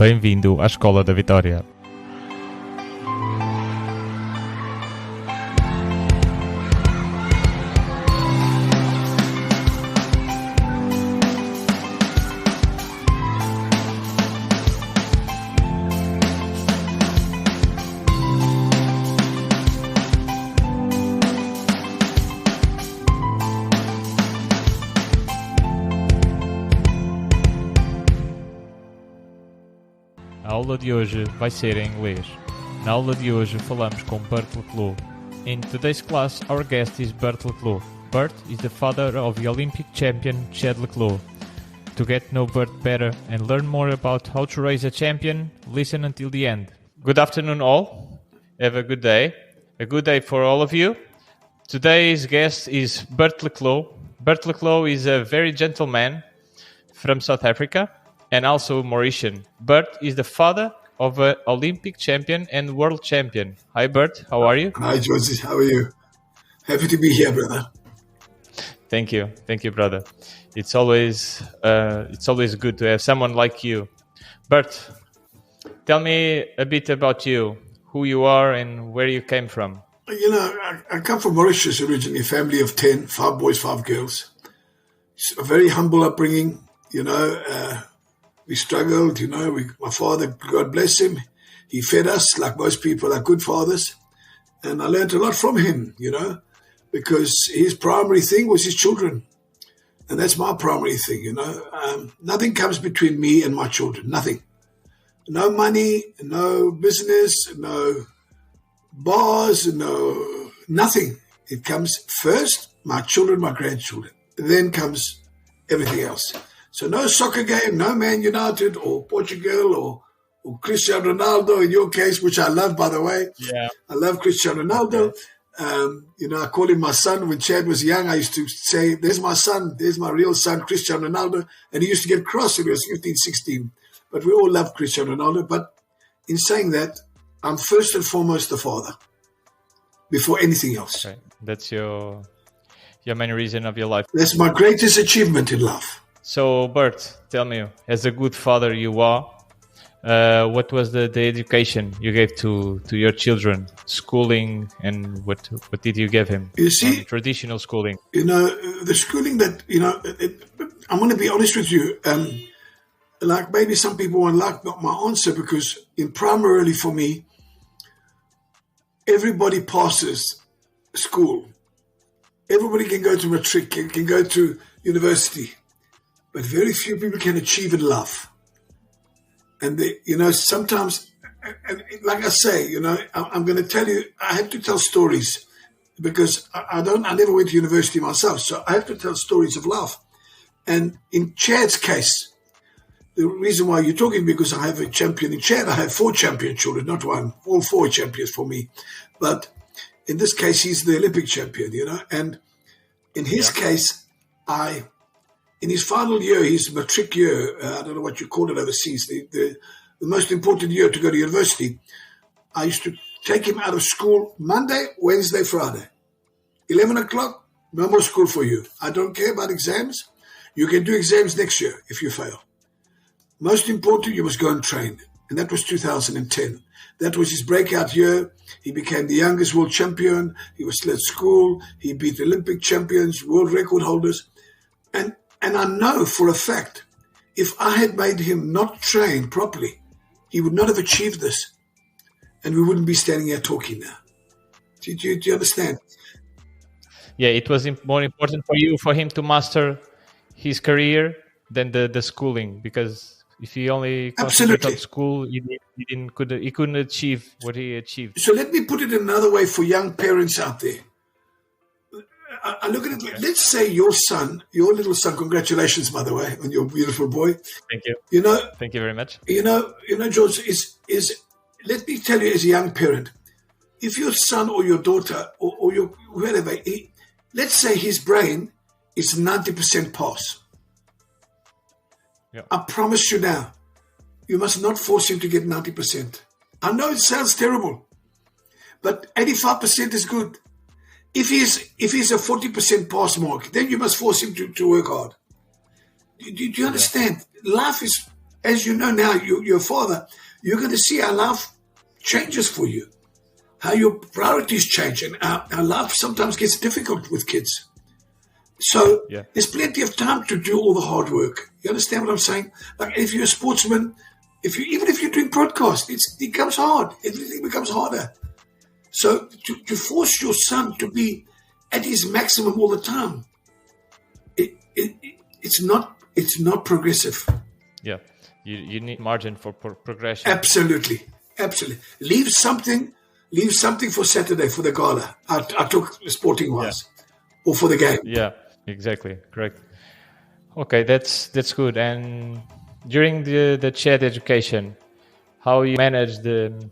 Bem-vindo à Escola da Vitória. A aula de hoje vai ser em inglês. Na aula de hoje falamos com Bert le Clos. In today's class, our guest is Bert le Clos. Bert is the father of the Olympic champion Chad le Clos. To get to know Bert better and learn more about how to raise a champion, listen until the end. Good afternoon all. Have a good day. A good day for all of you. Today's guest is Bert le Clos. Bert le Clos is a very gentle man from South Africa and also Mauritian. Bert is the father of an Olympic champion and world champion. Hi Bert, how are you? Hi George, how are you? Happy to be here, brother. Thank you, brother. It's always good to have someone like you. Bert, tell me a bit about you, who you are and where you came from. You know, I come from Mauritius originally, a family of 10, 5 boys, 5 girls. It's a very humble upbringing, you know. We struggled, you know. My father, God bless him, he fed us like most people are good fathers. And I learned a lot from him, you know, because his primary thing was his children. And that's my primary thing, you know. Nothing comes between me and my children, nothing. No money, no business, no bars, nothing. It comes first, my children, my grandchildren. Then comes everything else. So no soccer game, no Man United or Portugal or Cristiano Ronaldo in your case, which I love, by the way. Yeah, I love Cristiano Ronaldo. You know, I call him my son. When Chad was young, I used to say, there's my son, there's my real son, Cristiano Ronaldo. And he used to get cross when he was 15, 16. But we all love Cristiano Ronaldo. But in saying that, I'm first and foremost the father before anything else. okay. That's your main reason of your life. That's my greatest achievement in life. So Bert, tell me, as a good father you are, what was the education you gave to your children, schooling, and what did you give him? You see, traditional schooling. You know, the schooling that, you know, I'm going to be honest with you. Like maybe some people won't like my answer because primarily for me, everybody passes school. Everybody can go to matric, can go to university. But very few people can achieve in love. And you know, sometimes, and like I say, you know, I'm going to tell you, I have to tell stories because I never went to university myself. So I have to tell stories of love. And in Chad's case, the reason why you're talking, because I have a champion in Chad, I have 4 champion children, not one, all 4 champions for me. But in this case, he's the Olympic champion, you know, and in his case, in his final year, his matric year, I don't know what you call it overseas, the most important year to go to university, I used to take him out of school Monday, Wednesday, Friday. 11 o'clock, no more school for you. I don't care about exams. You can do exams next year if you fail. Most important, you must go and train. And that was 2010. That was his breakout year. He became the youngest world champion. He was still at school. He beat Olympic champions, world record holders. And I know for a fact, if I had made him not train properly, he would not have achieved this. And we wouldn't be standing here talking now. Do you understand? Yeah, it was more important for him to master his career than the schooling, because if he only concentrated on school, he couldn't achieve what he achieved. So let me put it another way for young parents out there. I look at it, let's say your little son, congratulations, by the way, on your beautiful boy. Thank you. You know, thank you very much. You know, George, let me tell you as a young parent, if your son or your daughter or your whoever, let's say his brain is 90% pass. Yeah. I promise you now, you must not force him to get 90%. I know it sounds terrible, but 85% is good. If he's a 40% pass mark, then you must force him to work hard. Do you understand? Yeah. Life is as you know now, your father, you're going to see how life changes for you, how your priorities change, and how life sometimes gets difficult with kids. So there's plenty of time to do all the hard work. You understand what I'm saying? Like if you're a sportsman, even if you're doing broadcast, it becomes hard. Everything becomes harder. So to force your son to be at his maximum all the time, it's not progressive. Yeah, you need margin for progression. Absolutely. Leave something for Saturday for the gala. I took sporting wise, or for the game. Yeah, exactly. Correct. Okay, that's good. And during the Chad education, how you managed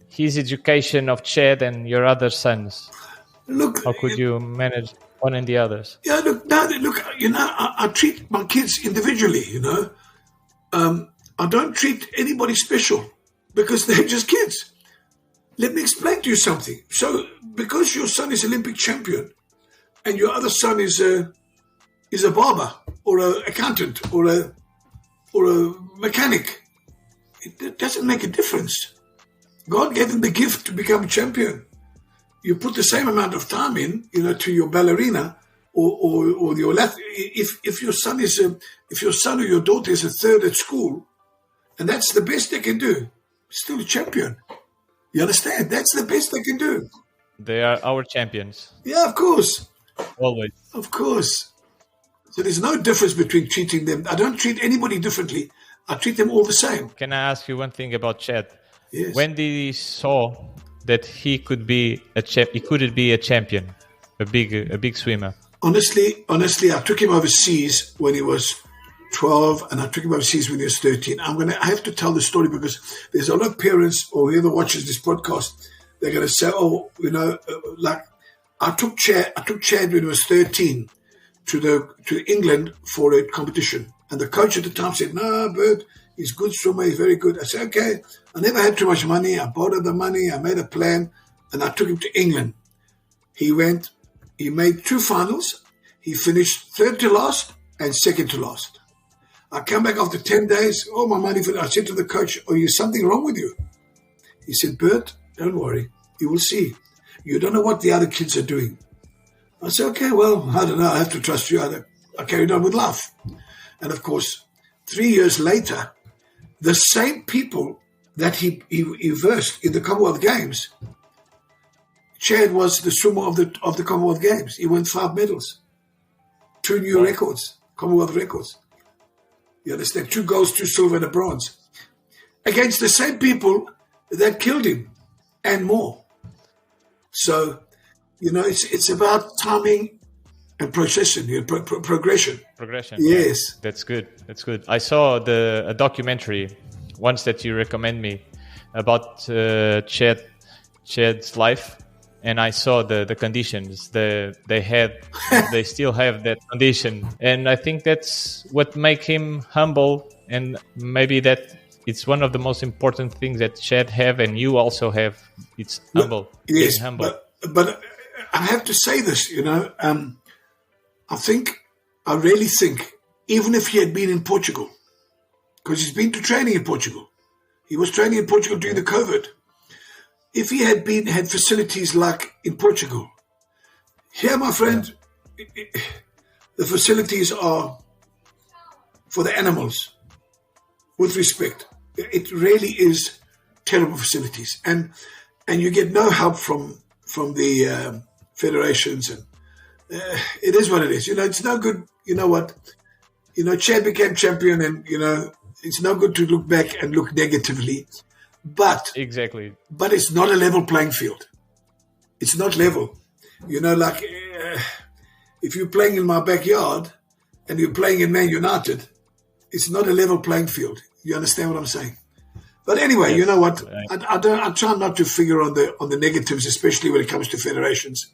his education of Chad and your other sons? Look, how could you manage one and the others? Yeah, look. I treat my kids individually. I don't treat anybody special because they're just kids. Let me explain to you something. So, because your son is Olympic champion, and your other son is a barber or an accountant or a mechanic, it doesn't make a difference. God gave them the gift to become a champion. You put the same amount of time in, to your ballerina or your if your son or your daughter is a third at school, and that's the best they can do, still a champion. You understand? That's the best they can do. They are our champions. Yeah, of course. Always. Of course. So there's no difference between treating them. I don't treat anybody differently. I treat them all the same. Can I ask you one thing about Chad? Yes. When did he saw that he could be a champion, a big swimmer? Honestly, I took him overseas when he was 12, and I took him overseas when he was 13. I have to tell the story because there's a lot of parents or whoever watches this podcast. They're going to say, I took Chad when he was 13 to England for a competition, and the coach at the time said, "No, Bert, he's a good swimmer, he's very good." I said, "Okay." I never had too much money. I borrowed the money. I made a plan, and I took him to England. He went. He made 2 finals. He finished third to last and second to last. I come back after 10 days. Oh, my money. I said to the coach, "Oh, is something wrong with you?" He said, "Bert, don't worry. You will see. You don't know what the other kids are doing." I said, "Okay, well, I don't know. I have to trust you." I carried on with life. And of course, 3 years later, the same people that he versed in the Commonwealth Games, Chad was the swimmer of the Commonwealth Games. He won 5 medals, 2 new records, Commonwealth records. You understand? 2 golds, 2 silver, and a bronze. Against the same people that killed him and more. So, it's about timing and progression. Progression. Yes. That's good. I saw a documentary once that you recommend me about Chad's life, and I saw the conditions they still have that condition, and I think that's what make him humble, and maybe that it's one of the most important things that Chad have and you also have. It's humble. Yes, being humble. But I have to say this, I really think, even if he had been in Portugal, because he's been to training in Portugal, he was training in Portugal during the COVID. If he had facilities like in Portugal, here, my friend, the facilities are for the animals, with respect. It really is terrible facilities, and you get no help from the federations, and it is what it is. It's no good. You know what? Chad became champion, and it's no good to look back and look negatively. But exactly. But it's not a level playing field. It's not level. If you're playing in my backyard and you're playing in Man United, it's not a level playing field. You understand what I'm saying? But anyway, yes. You know what? I try not to figure on the negatives, especially when it comes to federations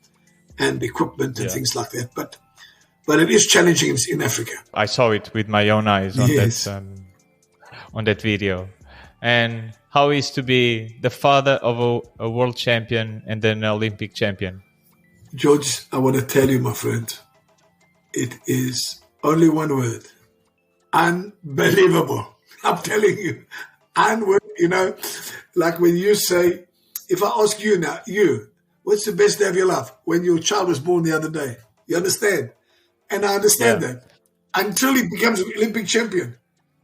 and equipment and things like that. But it is challenging in Africa. I saw it with my own eyes on that video. And how is to be the father of a world champion and then an Olympic champion? George, I want to tell you, my friend, it is only one word: unbelievable. I'm telling you. Like when you say, if I ask you now, what's the best day of your life? When your child was born the other day. You understand? And I understand that. Until he becomes an Olympic champion.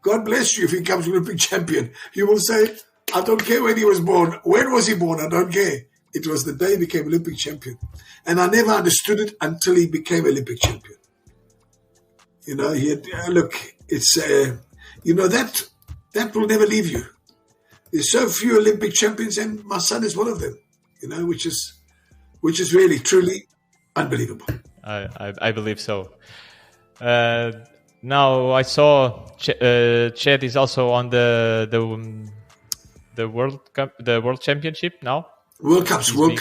God bless you if he becomes an Olympic champion. You will say, I don't care when he was born. When was he born? I don't care. It was the day he became Olympic champion. And I never understood it until he became Olympic champion. It's, that will never leave you. There's so few Olympic champions, and my son is one of them, which is really, truly unbelievable. I believe so. Now I saw Chad is also on the World Cup, the World Championship now. World Cups. Very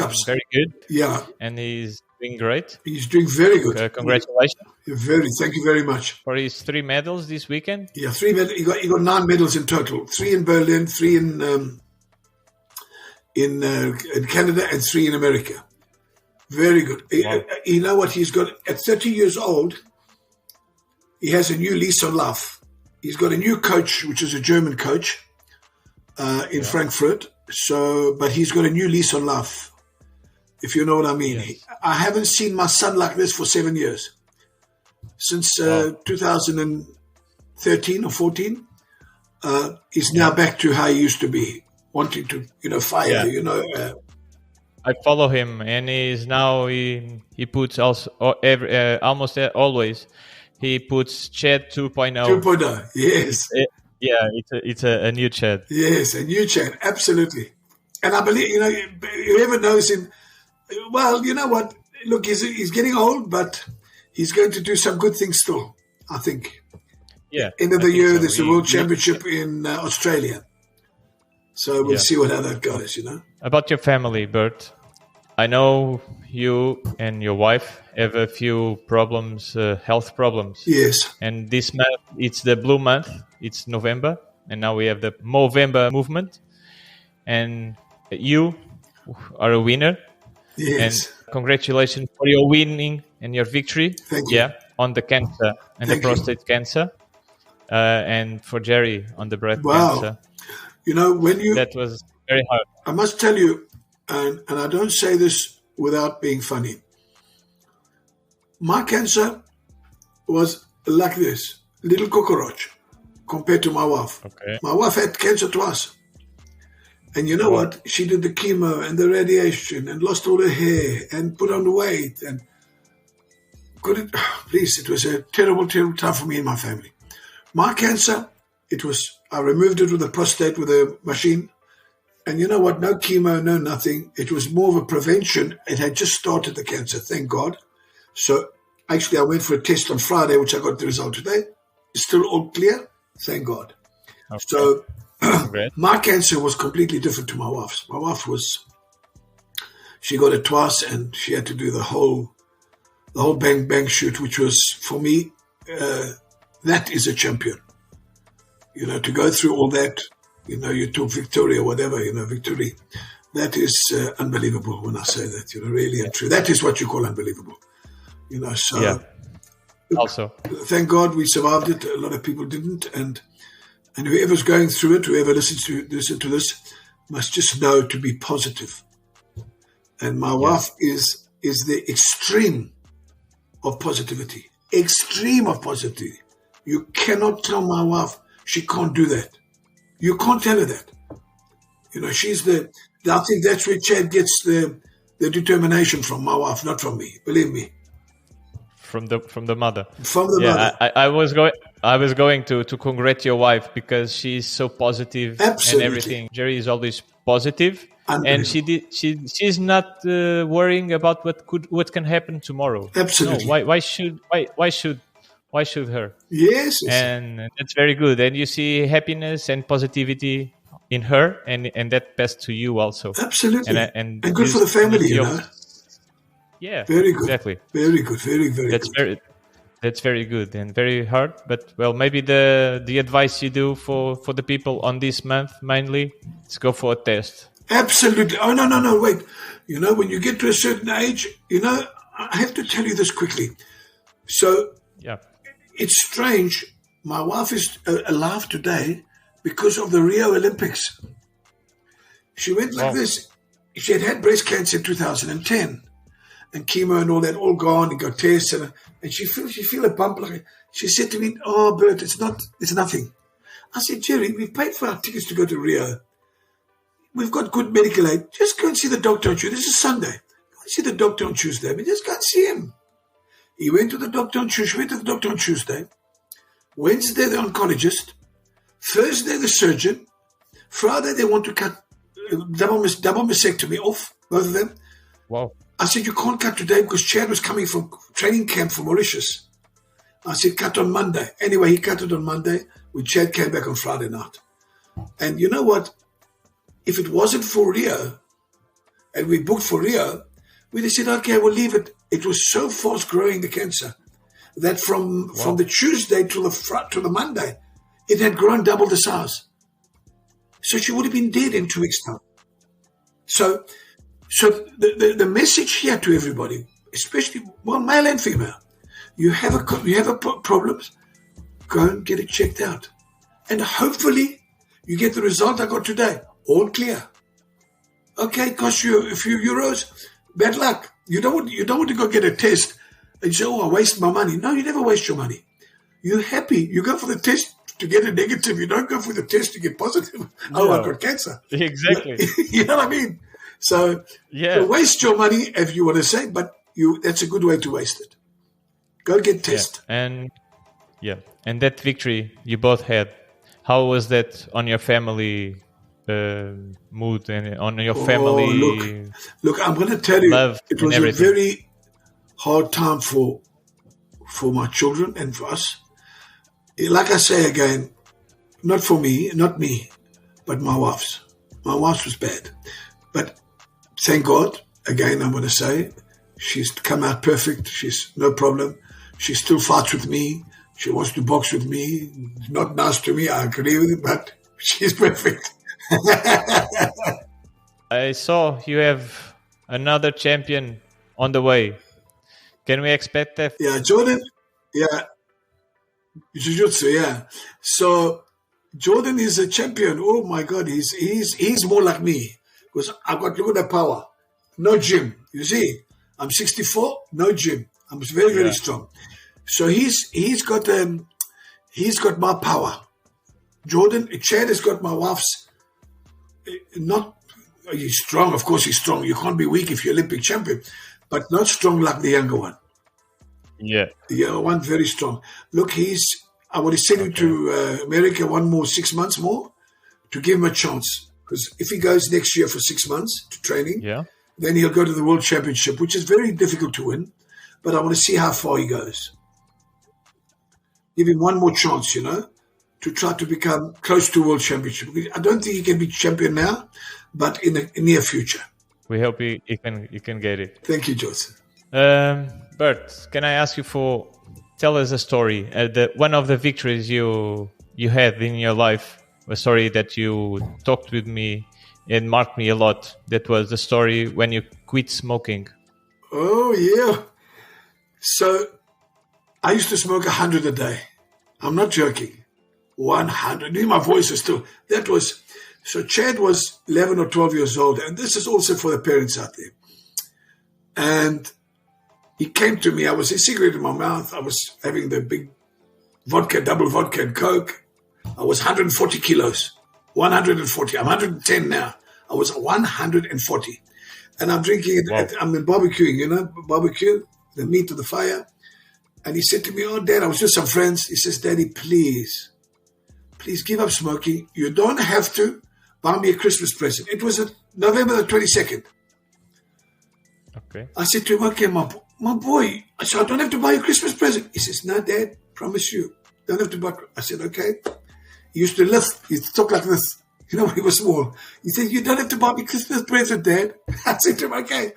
good. Yeah. And he's doing great. He's doing very good. Congratulations. Thank you very much. For his 3 medals this weekend. Yeah, 3 medals. He got 9 medals in total. 3 in Berlin, 3 in Canada, and 3 in America. Very good. Wow. You know what he's got? At 30 years old, he has a new lease on life. He's got a new coach, which is a German coach in Frankfurt. But he's got a new lease on life, if you know what I mean. Yes. I haven't seen my son like this for 7 years. Since 2013 or 14, he's now back to how he used to be, wanting to, fire, I follow him, and he's now he puts also almost always he puts Chad 2.0. 2.0, yes. It's a new Chad. Yes, a new Chad, absolutely. And I believe, whoever knows him, well, you know what? Look, he's getting old, but he's going to do some good things still, I think. Yeah. End of the year, there's a World Championship in Australia. So we'll see how that goes, About your family, Bert. I know you and your wife have a few problems, health problems. Yes. And this month, it's the blue month. It's November. And now we have the Movember movement. And you are a winner. Yes. And congratulations for your winning and your victory. Thank you. Yeah, on the cancer and the prostate cancer. And for Jerry on the breast cancer. That was very hard. I must tell you, and I don't say this without being funny. My cancer was like this, little cockroach, compared to my wife. Okay. My wife had cancer twice. And you know what? She did the chemo and the radiation and lost all her hair and put on weight. And it was a terrible, terrible time for me and my family. My cancer, I removed it with a prostate with a machine. And you know what? No chemo, no nothing. It was more of a prevention. It had just started the cancer, thank God. So actually I went for a test on Friday, which I got the result today. It's still all clear, thank God. Okay. So my cancer was completely different to my wife's. My wife she got it twice and she had to do the whole bang bang shoot, which was, for me, that is a champion. To go through all that, you took victory or whatever, victory. That is unbelievable when I say that, really and true. That is what you call unbelievable. Also, thank God we survived it. A lot of people didn't. And whoever's going through it, whoever listens to this, must just know to be positive. And my wife is the extreme of positivity. Extreme of positivity. You cannot tell my wife she can't do that. You can't tell her that. She's I think that's where Chad gets the determination from, my wife, not from me. Believe me. From the mother. From the mother. I was going to congratulate your wife because she's so positive. Absolutely. And everything. Jerry is always positive, and she's not worrying about what can happen tomorrow. Absolutely. No, why should her? Yes. And that's very good. And you see happiness and positivity in her, and that best to you also. Absolutely. And good for the family, Yeah, very good. Exactly. Very good. Very, very good. That's very good and very hard. But, maybe the advice you do for the people on this month, mainly, is go for a test. Absolutely. Oh, no, wait. When you get to a certain age, I have to tell you this quickly. So, it's strange. My wife is alive today, because of the Rio Olympics. She went like this. She had breast cancer in 2010, and chemo and all that all gone. And got tests, and she feel a bump. She said to me, "Oh, Bert, it's nothing." I said, "Jerry, we've paid for our tickets to go to Rio. We've got good medical aid. Just go and see the doctor on Tuesday. This is Sunday. Go and see the doctor on Tuesday. But just go and see him." He went to the doctor on Tuesday. She went to the doctor on Tuesday. Wednesday, the oncologist. Thursday, the surgeon. Friday, they want to cut double mastectomy off, both of them. Wow. I said, "You can't cut today because Chad was coming from training camp from Mauritius." I said, "Cut on Monday." Anyway, he cut it on Monday. When Chad came back on Friday night. And you know what? If it wasn't for Rio, and we booked for Rio, we'd have said, "Okay, we'll leave it." It was so fast growing, the cancer, that from the Tuesday to the Monday, it had grown double the size. So she would have been dead in 2 weeks' time. So the message here to everybody, especially male and female, you have problems, go and get it checked out, and hopefully you get the result I got today, all clear. Okay, cost you a few euros, bad luck. You don't want to go get a test and say, "Oh, I waste my money." No, you never waste your money. You're happy. You go for the test to get a negative. You don't go for the test to get positive. No. Oh, I got cancer. Exactly. You know what I mean? So, so waste your money if you want to say, but that's a good way to waste it. Go get tested. And that victory you both had, how was that on your family mood and on your family? Look, I'm going to tell you, it was a very hard time for my children and for us. Like I say again, not for me, not me, but my wife's. My wife's was bad. But thank God, again, I'm going to say, she's come out perfect. She's no problem. She still fights with me. She wants to box with me. Not nice to me, I agree with it, but she's perfect. I saw you have another champion on the way. Can we expect that? Yeah, Jordan. Yeah. Jiu-Jitsu, yeah. So Jordan is a champion. Oh my God, he's more like me because I've got look at the power. No gym. You see, I'm 64. No gym. I'm very very strong. So he's got my power. Chad has got my wife's. He's strong. Of course, he's strong. You can't be weak if you're Olympic champion, but not strong like the younger one. Yeah. The younger one, very strong. Look, I want to send him to America 6 months more to give him a chance. Because if he goes next year for 6 months to training, then he'll go to the World Championship, which is very difficult to win. But I want to see how far he goes. Give him one more chance, to try to become close to World Championship. I don't think he can be champion now, but in the near future. We hope you can get it. Thank you, Joseph. Bert, can I ask you tell us a story? One of the victories you had in your life, a story that you talked with me and marked me a lot. That was the story when you quit smoking. Oh, yeah. So I used to smoke 100 a day. I'm not joking. 100. My voice is still. So Chad was 11 or 12 years old. And this is also for the parents out there. And he came to me. I was a cigarette in my mouth. I was having the big vodka, double vodka and Coke. I was 140 kilos. 140. I'm 110 now. I was 140. And I'm drinking it. I'm in barbecuing, barbecue, the meat of the fire. And he said to me, "Oh, Dad," I was with some friends. He says, "Daddy, please give up smoking. You don't have to buy me a Christmas present." It was November the 22nd. Okay. I said to him, "Okay, my boy." I said, "I don't have to buy you a Christmas present." He says, "No, Dad, promise you. Don't have to buy." I said, "Okay." He used to lift. He talked like this. When he was small. He said, "You don't have to buy me a Christmas present, Dad." I said to him, "Okay."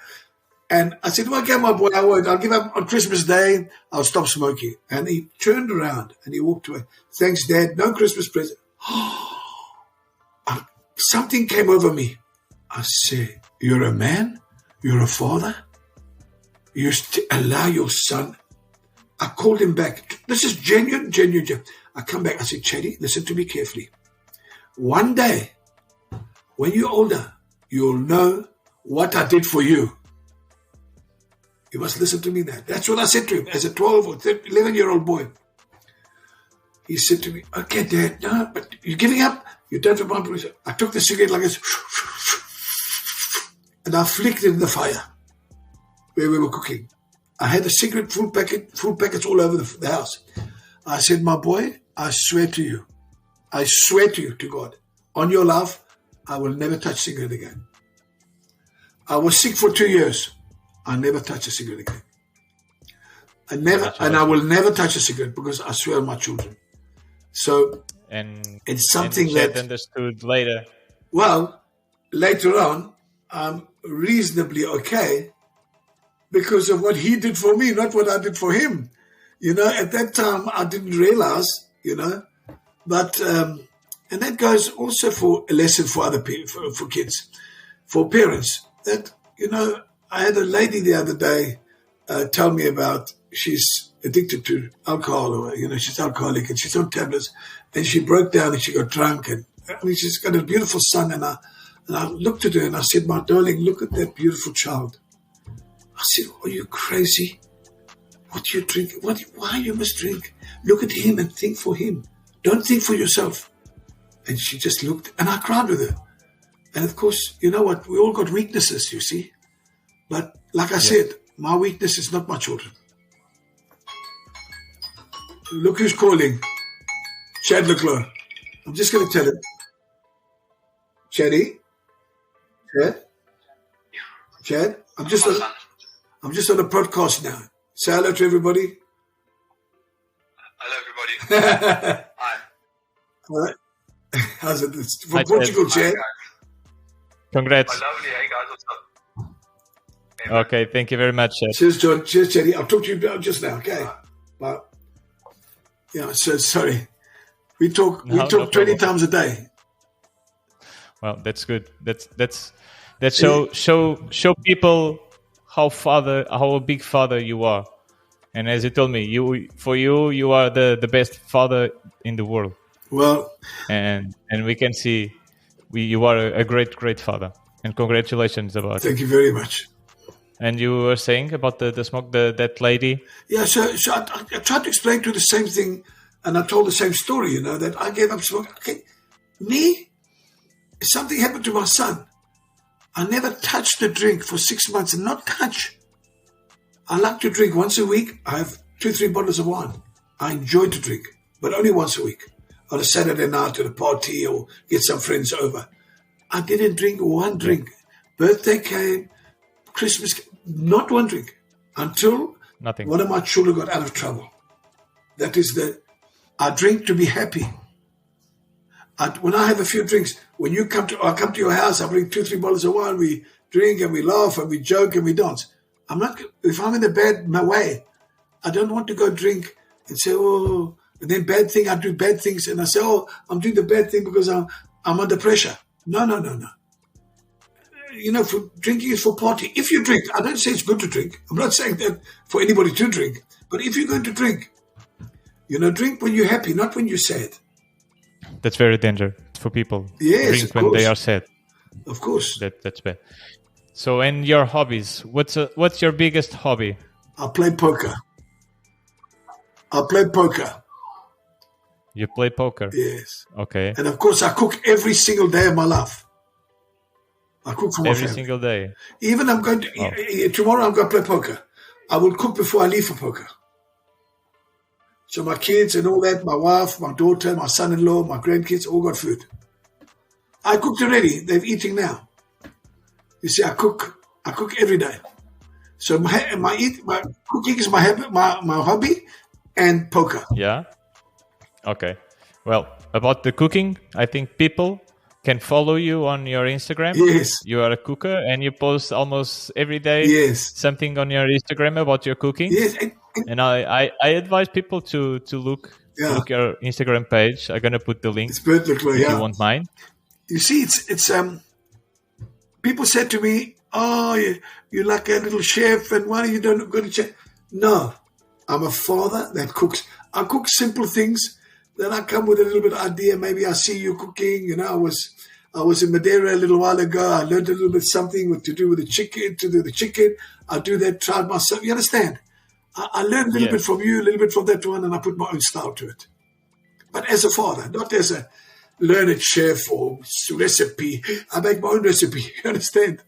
And I said, "Okay, my boy, I won't. I'll give up on Christmas Day. I'll stop smoking." And he turned around and he walked away. "Thanks, Dad. No Christmas present." Something came over me. I said, "You're a man? You're a father? You allow your son?" I called him back. This is genuine. I come back. I said, "Chaddy, listen to me carefully. one day, when you're older, you'll know what I did for you. You must listen to me now. That's what I said to him as a 12 or 11-year-old boy. He said to me, okay, Dad, no, but you're giving up? You don't have one. I took the cigarette like this, and I flicked it in the fire where we were cooking. I had a cigarette full packets all over the house. I said, my boy, I swear to you, to God, on your life, I will never touch cigarette again. I was sick for 2 years. I never touch a cigarette again. I will never touch a cigarette because I swear on my children. So it's something that understood later. Well, later on, I'm reasonably okay because of what he did for me, not what I did for him. At that time, I didn't realize, but, and that goes also for a lesson for other people, for kids, for parents, that, I had a lady the other day tell me about, she's addicted to alcohol, or, she's alcoholic and she's on tablets, and she broke down and she got drunk, and she's got a beautiful son, and I looked at her and I said, my darling, look at that beautiful child. I said, are you crazy? What do you drink? Why you must drink? Look at him and think for him. Don't think for yourself. And she just looked, and I cried with her. And of course, you know what? We all got weaknesses, you see. But like I said, my weakness is not my children. Look who's calling. Chad le Clos. I'm just going to tell him. Chad, I'm just on a podcast now. Say hello to everybody. Hello, everybody. Hi. All right. How's it? It's from Portugal, Chad. Congrats. Lovely. Hey, guys. What's up? Okay, thank you very much, Chad. Cheers, John. Cheers, Chaddy. I'll talk to you just now, okay? Bye. Yeah, so sorry. We talk 20 times a day. Well, that's good. That show people how a big father you are. And as you told me, you are the best father in the world. Well, and we can see you are a great father. And congratulations about it. Thank you very much. And you were saying about the smoke, that lady? Yeah, so I tried to explain to her the same thing, and I told the same story, that I gave up smoking. Okay, me, if something happened to my son, I never touched a drink for 6 months, and not touch. I like to drink once a week. I have 2-3 bottles of wine. I enjoy to drink, but only once a week. On a Saturday night at a party or get some friends over. I didn't drink one drink. Birthday came, Christmas came, not one drink. Until one of my children got out of trouble. That is I drink to be happy. When I have a few drinks, when I come to your house, I bring 2-3 bottles of wine, we drink and we laugh and we joke and we dance. If I'm in a bad way, I don't want to go drink and say, oh, and then I do bad things and I say, oh, I'm doing the bad thing because I'm under pressure. No. For drinking is for party. If you drink, I don't say it's good to drink. I'm not saying that for anybody to drink. But if you're going to drink, drink when you're happy, not when you're sad. That's very dangerous for people. Yes, drink when they are sad. Of course. That's bad. So, and your hobbies? What's your biggest hobby? I play poker. You play poker? Yes. Okay. And of course, I cook every single day of my life. I cook for my family. Every single day? Even tomorrow I'm going to play poker. I will cook before I leave for poker. So my kids and all that, my wife, my daughter, my son-in-law, my grandkids, all got food. I cooked already. They're eating now. You see, I cook every day. So my cooking is my hobby and poker. Yeah. Okay. Well, about the cooking, I think people can follow you on your Instagram. Yes. You are a cooker and you post almost every day something on your Instagram about your cooking. Yes. And I advise people to look your Instagram page. I'm gonna put the link if you won't mind. You see, it's people said to me, "Oh, you're like a little chef, and why you don't go to chef?" No, I'm a father that cooks. I cook simple things Then I come with a little bit of idea. Maybe I see you cooking. You know, I was in Madeira a little while ago. I learned a little bit something to do with the chicken. I do that, tried myself. You understand? I learned a little bit from you, a little bit from that one, and I put my own style to it. But as a father, not as a learned chef or recipe. I make my own recipe. You understand?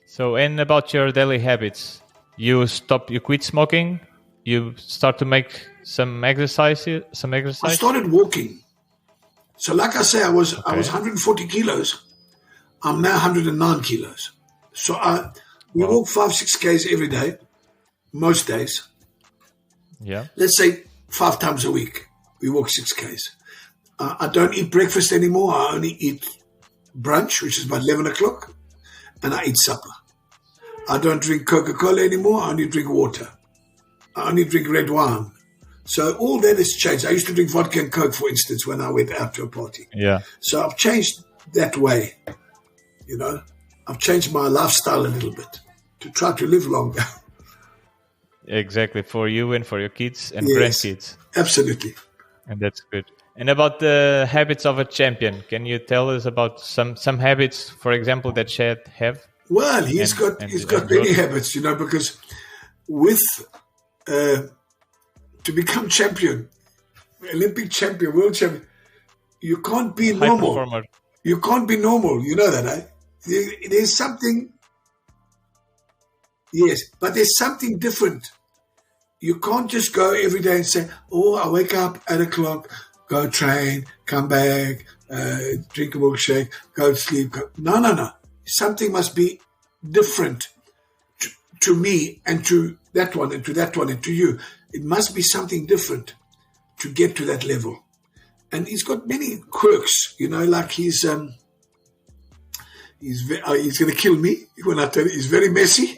So, and about your daily habits, you quit smoking, you start to make some exercise. I started walking. So like I say, I was 140 kilos. I'm now 109 kilos. So we walk 5-6 Ks every day, most days. Yeah. Let's say 5 times a week, we walk 6 Ks. I don't eat breakfast anymore. I only eat brunch, which is about 11 o'clock, and I eat supper. I don't drink Coca-Cola anymore. I only drink water. I only drink red wine. So all that has changed. I used to drink vodka and Coke, for instance, when I went out to a party. Yeah. So I've changed that way. You know, I've changed my lifestyle a little bit to try to live longer. Exactly, for you and for your kids and Yes, grandkids. absolutely. And that's good. And about the habits of a champion, can you tell us about some habits, for example, that Chad have? Well, he's got many habits, you know, because with to become champion, Olympic champion, world champion, you can't be normal. Performer. You can't be normal. You know that, eh? There's something. Yes, but there's something different. You can't just go every day and say, "Oh, I wake up at 8:00, go train, come back, drink a milkshake, go to sleep." No. Something must be different to me and to that one and to that one and to you. It must be something different to get to that level. And he's got many quirks, you know, like he's going to kill me when I tell you he's very messy.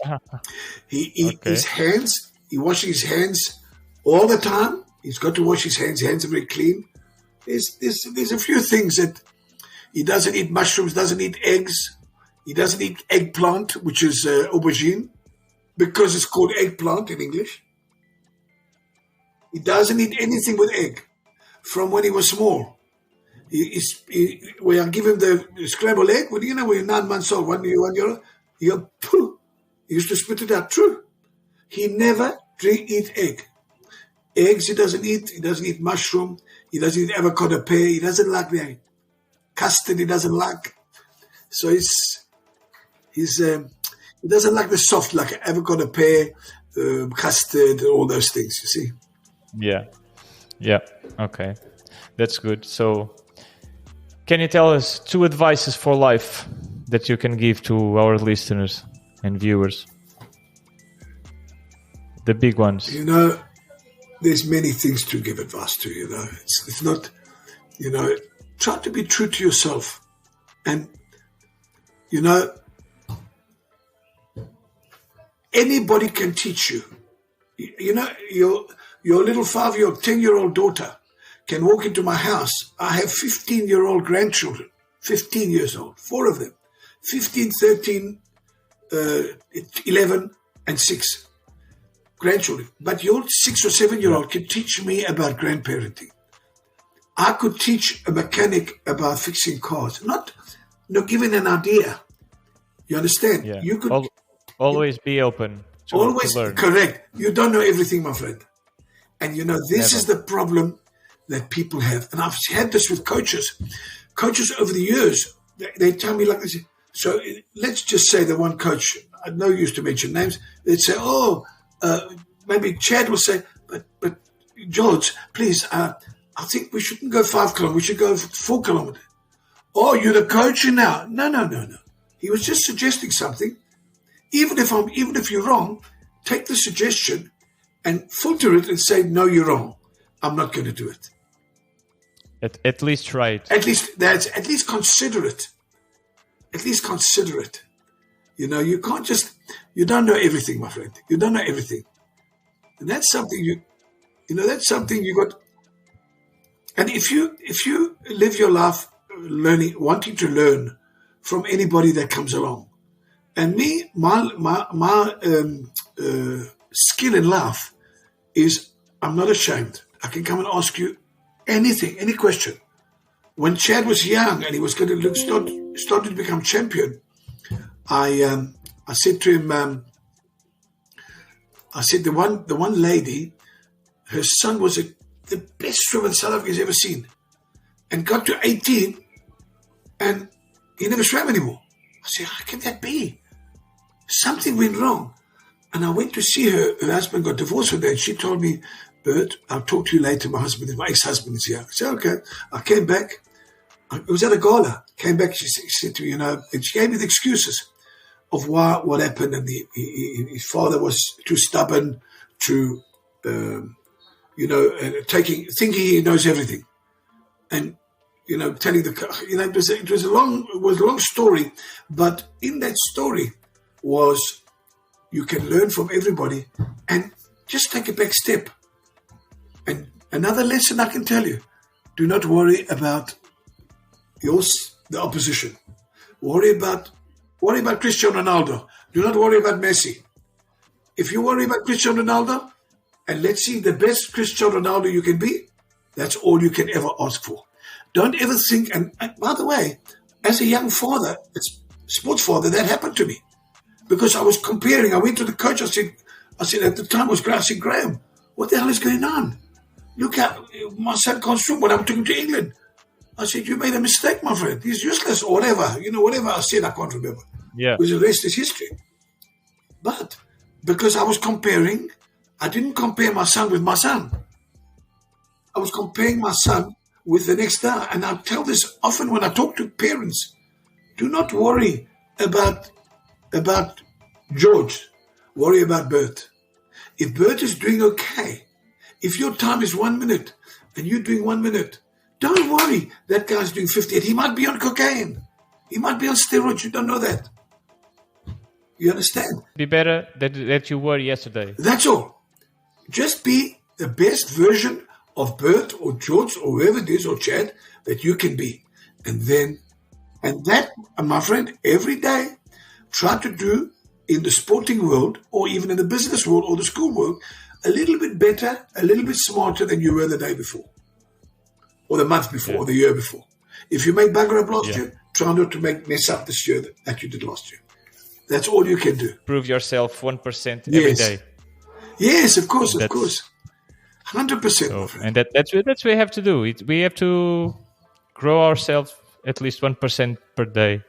His hands, he washes his hands all the time. He's got to wash his hands. His hands are very clean. There's a few things that he doesn't eat mushrooms, doesn't eat eggs. He doesn't eat eggplant, which is aubergine, because it's called eggplant in English. He doesn't eat anything with egg from when he was small. When I give him the scrambled egg, when you're 9 months old, 1 year old, he used to spit it out. True. He never eat egg. Eggs he doesn't eat. He doesn't eat mushroom. He doesn't eat avocado pear. He doesn't like the custard. He doesn't like. So he doesn't like the soft, like avocado pear, custard, all those things, you see. Yeah. Okay. That's good. So can you tell us 2 advices for life that you can give to our listeners and viewers? The big ones. You know, there's many things to give advice to, you know. It's not, you know, try to be true to yourself. And, you know, anybody can teach you. You know, your little 5-year-old, 10-year-old daughter can walk into my house. I have 15-year-old grandchildren, 15 years old, 4 of them, 15, 13, 11, and 6 grandchildren. But your 6 or 7-year-old can teach me about grandparenting. I could teach a mechanic about fixing cars, not giving an idea. You understand? Yeah. You could always be open to learn. Correct. You don't know everything, my friend. And you know, this Never. is the problem that people have. And I've had this with coaches. Coaches over the years, they tell me like this. So let's just say the one coach, I no use to mention names, they'd say, maybe Chad will say, but George, please, I think we shouldn't go 5 kilometers, we should go 4 kilometers. Oh, you're the coach now? No. He was just suggesting something. Even if you're wrong, take the suggestion and filter it and say, no, you're wrong. I'm not going to do it. At least try it. At least consider it. At least consider it. You know, you don't know everything, my friend. You don't know everything. And that's something you got. And if you live your life wanting to learn from anybody that comes along, and me, my skill in life is I'm not ashamed. I can come and ask you anything, any question. When Chad was young and he was going to started to become champion, I said to him, I said the one lady, her son was the best swimmer South Africa's ever seen, and got to 18, and he never swam anymore. I said, how can that be? Something went wrong. And I went to see her. Her husband got divorced with her, and she told me, Bert, I'll talk to you later. My ex-husband is here. I said, okay. I came back. It was at a gala. Came back, she said to me, and she gave me the excuses of what happened. And his father was too stubborn to, thinking he knows everything. And, telling it was a long story. But in that story was, you can learn from everybody and just take a back step. And another lesson I can tell you, do not worry about the opposition. Worry about Cristiano Ronaldo. Do not worry about Messi. If you worry about Cristiano Ronaldo, and let's see the best Cristiano Ronaldo you can be, that's all you can ever ask for. Don't ever think, and by the way, as a young father, sports father, that happened to me. Because I was comparing, I went to the coach, I said at the time I was Gracie Graham, what the hell is going on? Look how my son can't swim when I'm talking to England. I said, you made a mistake, my friend. He's useless or whatever. Whatever I said, I can't remember. Yeah. Because the rest is history. But because I was comparing, I didn't compare my son with my son. I was comparing my son with the next star. And I tell this often when I talk to parents, do not worry about George, worry about Bert. If Bert is doing okay, if your time is 1 minute and you're doing 1 minute, don't worry, that guy's doing 58. He might be on cocaine. He might be on steroids. You don't know that. You understand? Be better that you were yesterday. That's all. Just be the best version of Bert or George or whoever it is or Chad that you can be. And that, my friend, every day, try to do in the sporting world or even in the business world or the school world a little bit better, a little bit smarter than you were the day before or the month before or the year before. If you made bugger up last year, try not to mess up this year that you did last year. That's all you can do. Prove yourself 1% every day. Yes, of course. 100%. And that's what we have to do. We have to grow ourselves at least 1% per day.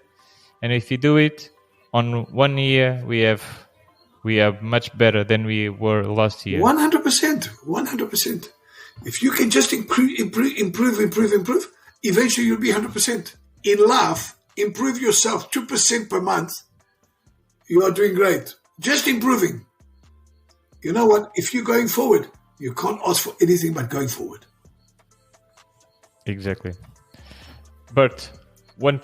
And if you do it, on 1 year, we are much better than we were last year. 100%. If you can just improve, eventually you'll be 100%. In life, improve yourself 2% per month. You are doing great. Just improving. You know what? If you're going forward, you can't ask for anything but going forward. Exactly. But one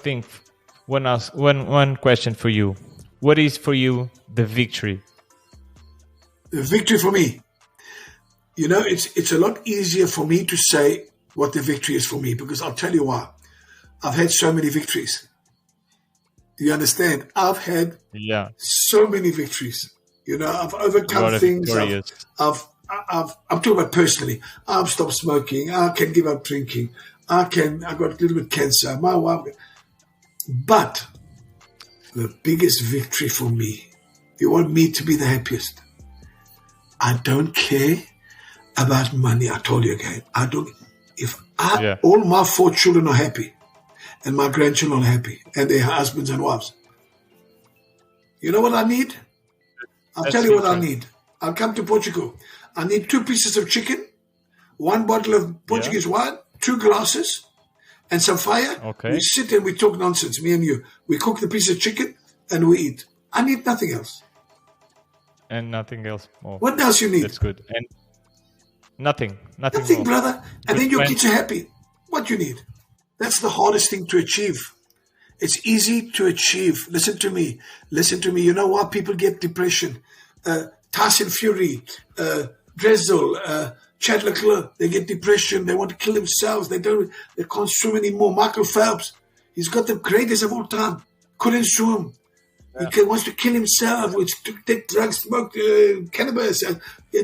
question for you. What is for you the victory? The victory for me. It's a lot easier for me to say what the victory is for me because I'll tell you why. I've had so many victories. Do you understand? I've had so many victories. I've overcome things. I'm talking about personally. I've stopped smoking. I can give up drinking. I got a little bit of cancer. My wife. But the biggest victory for me, you want me to be the happiest. I don't care about money. I told you again. All my 4 children are happy and my grandchildren are happy and their husbands and wives. You know what I need? I'll tell you what I need. I'll come to Portugal. I need 2 pieces of chicken, 1 bottle of Portuguese wine, 2 glasses, and some fire. Okay. We sit and we talk nonsense, me and you. We cook the piece of chicken and we eat. I need nothing else. And nothing else more. What else you need? That's good. And nothing more. Brother. And then your friends. kids are happy. What you need? That's the hardest thing to achieve. It's easy to achieve. Listen to me. You know why people get depression? Tyson Fury, Dressel, Chad le Clos, they get depression. They want to kill themselves. They can't swim anymore. Michael Phelps, he's got the greatest of all time. Couldn't swim. Yeah. He wants to kill himself. Take drugs, smoke cannabis.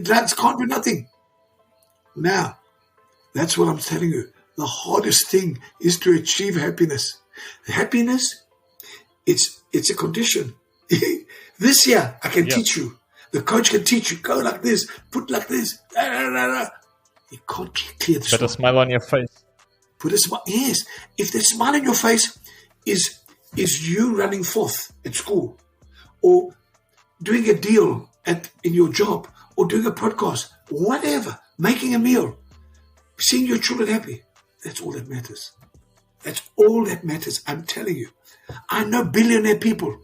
Drugs can't do nothing. Now, That's what I'm telling you. The hardest thing is to achieve happiness. Happiness, it's a condition. This year, I can teach you. The coach can teach you. Go like this, put like this. You can't clear the Put a smile on your face. Put a smile. Yes. If the smile on your face is you running forth at school, or doing a deal in your job, or doing a podcast, whatever, making a meal, seeing your children happy, that's all that matters. That's all that matters. I'm telling you. I know billionaire people.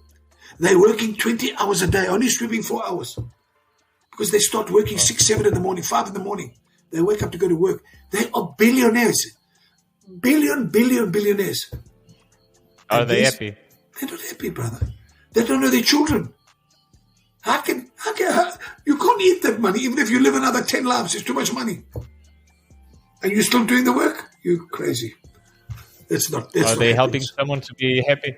They're working 20 hours a day, only sleeping 4 hours. Because they start working 6, 7 in the morning, 5 in the morning. They wake up to go to work. They are billionaires. Billionaires. Are they happy? They're not happy, brother. They don't know their children. How you can't eat that money. Even if you live another 10 lives, it's too much money. And you're still doing the work? You're crazy. Are they helping someone to be happy?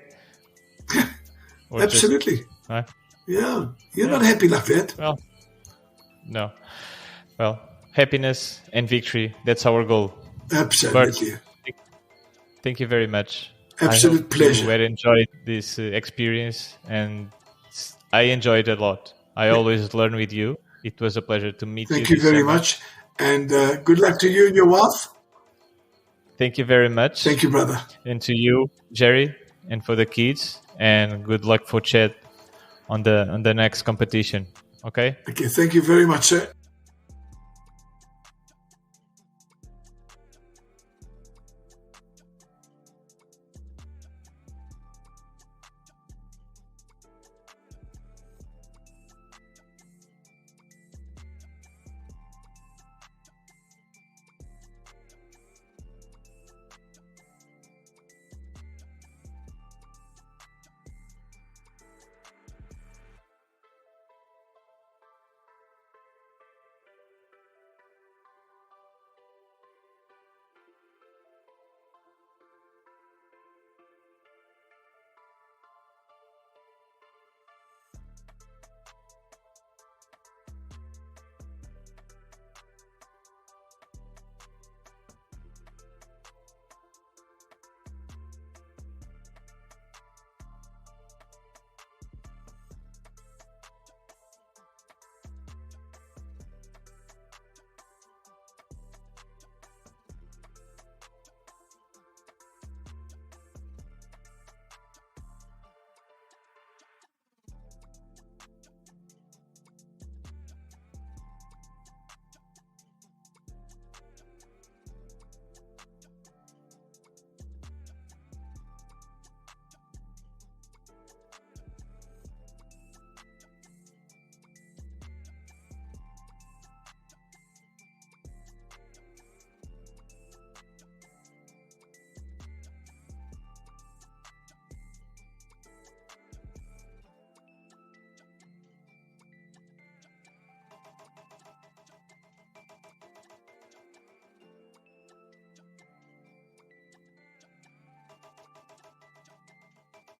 Absolutely. Yeah. You're not happy like that. Well, no. Well, happiness and victory, that's our goal. Absolutely. Bert, thank you very much. Absolute pleasure. You had enjoyed this experience, and I enjoyed it a lot. I always learn with you. It was a pleasure to meet you. Thank you very much. And good luck to you and your wife. Thank you very much. Thank you, brother. And to you, Jerry, and for the kids. And good luck for Chad on the next competition. Okay? Okay, thank you very much, sir.